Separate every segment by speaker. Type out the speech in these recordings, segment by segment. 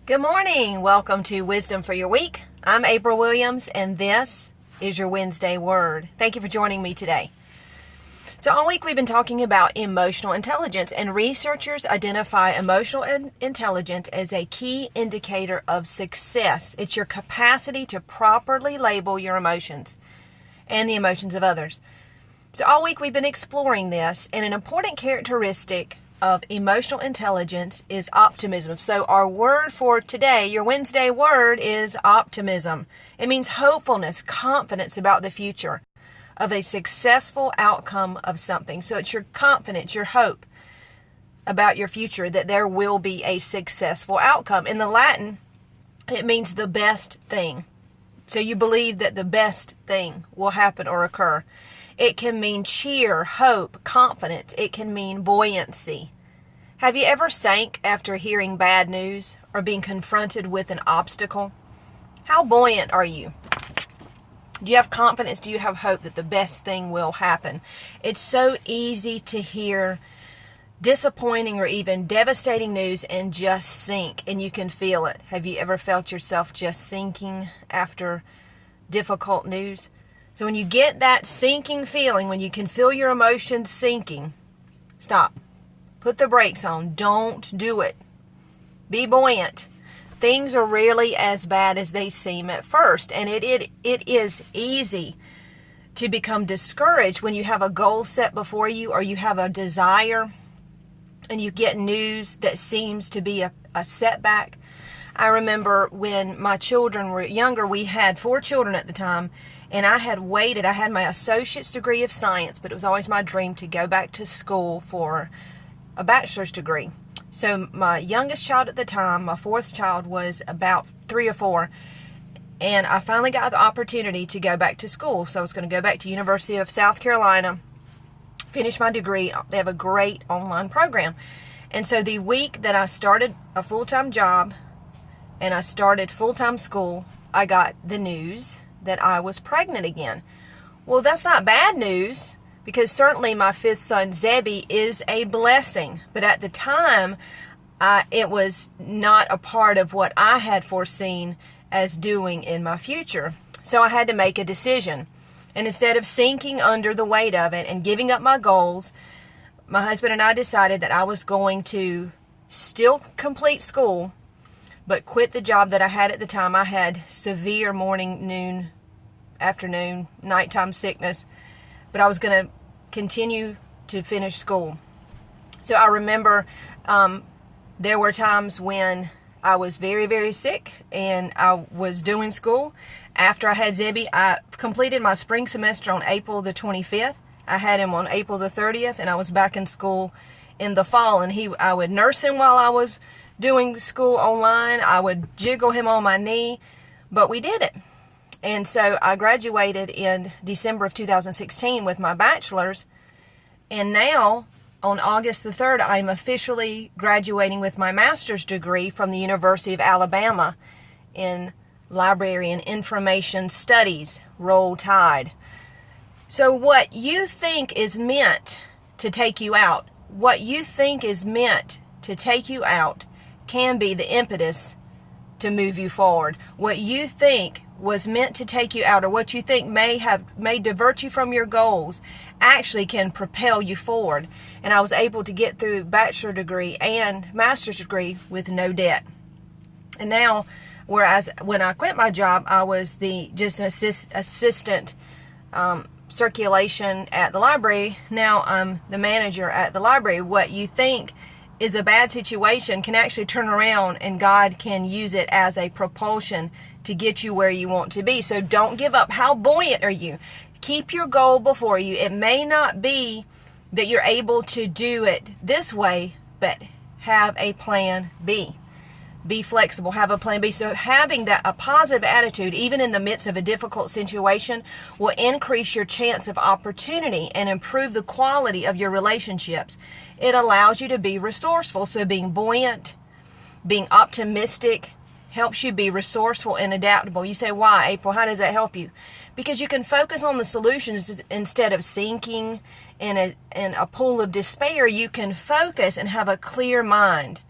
Speaker 1: Good morning. Welcome to Wisdom for Your Week. I'm April Williams, and this is your Wednesday Word. Thank you for joining me today. So all week we've been talking about emotional intelligence, and researchers identify emotional intelligence as a key indicator of success. It's your capacity to properly label your emotions and the emotions of others. So all week we've been exploring this, and an important characteristic of emotional intelligence is optimism. So our word for today, your Wednesday word, is optimism. It means hopefulness, confidence about the future, of a successful outcome of something. So it's your confidence, your hope about your future that there will be a successful outcome. In the Latin, it means the best thing. So you believe that the best thing will happen or occur. It can mean cheer, hope, confidence. It can mean buoyancy. Have you ever sank after hearing bad news or being confronted with an obstacle? How buoyant are you? Do you have confidence? Do you have hope that the best thing will happen? It's so easy to hear disappointing or even devastating news and just sink, and you can feel it. Have you ever felt yourself just sinking after difficult news? So when you get that sinking feeling, when you can feel your emotions sinking, stop. Put the brakes on. Don't do it. Be buoyant. Things are rarely as bad as they seem at first, and it is easy to become discouraged when you have a goal set before you, or you have a desire and you get news that seems to be a setback. I remember when my children were younger, we had 4 children at the time, and I had waited. I had my associate's degree of science, but it was always my dream to go back to school for a bachelor's degree. So my youngest child at the time, my 4th child, was about 3 or 4, and I finally got the opportunity to go back to school. So I was going to go back to University of South Carolina, finish my degree. They have a great online program. And so the week that I started a full-time job and I started full-time school, I got the news that I was pregnant again. Well, that's not bad news, because certainly my 5th son, Zebby, is a blessing. But at the time, it was not a part of what I had foreseen as doing in my future. So I had to make a decision. And instead of sinking under the weight of it and giving up my goals, my husband and I decided that I was going to still complete school, but quit the job that I had at the time. I had severe morning, noon, afternoon, nighttime sickness, but I was going to continue to finish school. So I remember there were times when I was very, very sick and I was doing school. After I had Zebby, I completed my spring semester on April the 25th. I had him on April the 30th, and I was back in school in the fall. And I would nurse him while I was doing school online. I would jiggle him on my knee, but we did it. And so I graduated in December of 2016 with my bachelor's. And now, on August the 3rd, I'm officially graduating with my master's degree from the University of Alabama in Library and Information Studies. Roll Tide. So what you think is meant to take you out, can be the impetus to move you forward. What you think was meant to take you out, or what you think may divert you from your goals, actually can propel you forward. And I was able to get through bachelor degree and master's degree with no debt. And now, whereas when I quit my job, I was just an assistant circulation at the library. Now I'm the manager at the library. What you think is a bad situation can actually turn around, and God can use it as a propulsion to get you where you want to be. So don't give up. How buoyant are you? Keep your goal before you. It may not be that you're able to do it this way, but have a plan B. Be flexible. Have a plan B. So having a positive attitude, even in the midst of a difficult situation, will increase your chance of opportunity and improve the quality of your relationships. It allows you to be resourceful. So being buoyant, being optimistic, helps you be resourceful and adaptable. You say, why, April? How does that help you? Because you can focus on the solutions instead of sinking in a pool of despair. You can focus and have a clear mind.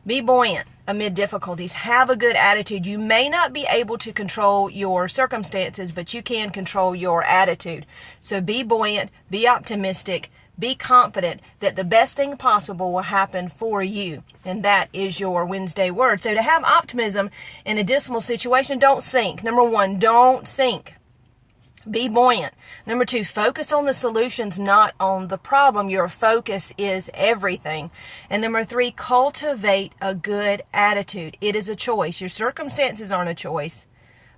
Speaker 1: Be buoyant. amid difficulties. Have a good attitude. You may not be able to control your circumstances, but you can control your attitude. So be buoyant, be optimistic, be confident that the best thing possible will happen for you. And that is your Wednesday word. So to have optimism in a dismal situation, don't sink. Number one, don't sink. Be buoyant. Number two, focus on the solutions, not on the problem. Your focus is everything. And number three, cultivate a good attitude. It is a choice. Your circumstances aren't a choice,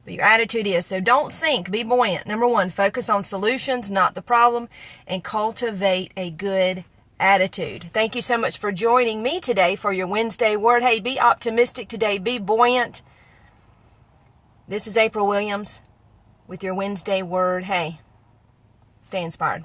Speaker 1: but your attitude is. So don't sink. Be buoyant. Number one, focus on solutions, not the problem, and cultivate a good attitude. Thank you so much for joining me today for your Wednesday word. Hey, be optimistic today. Be buoyant. This is April Williams with your Wednesday word. Hey, stay inspired.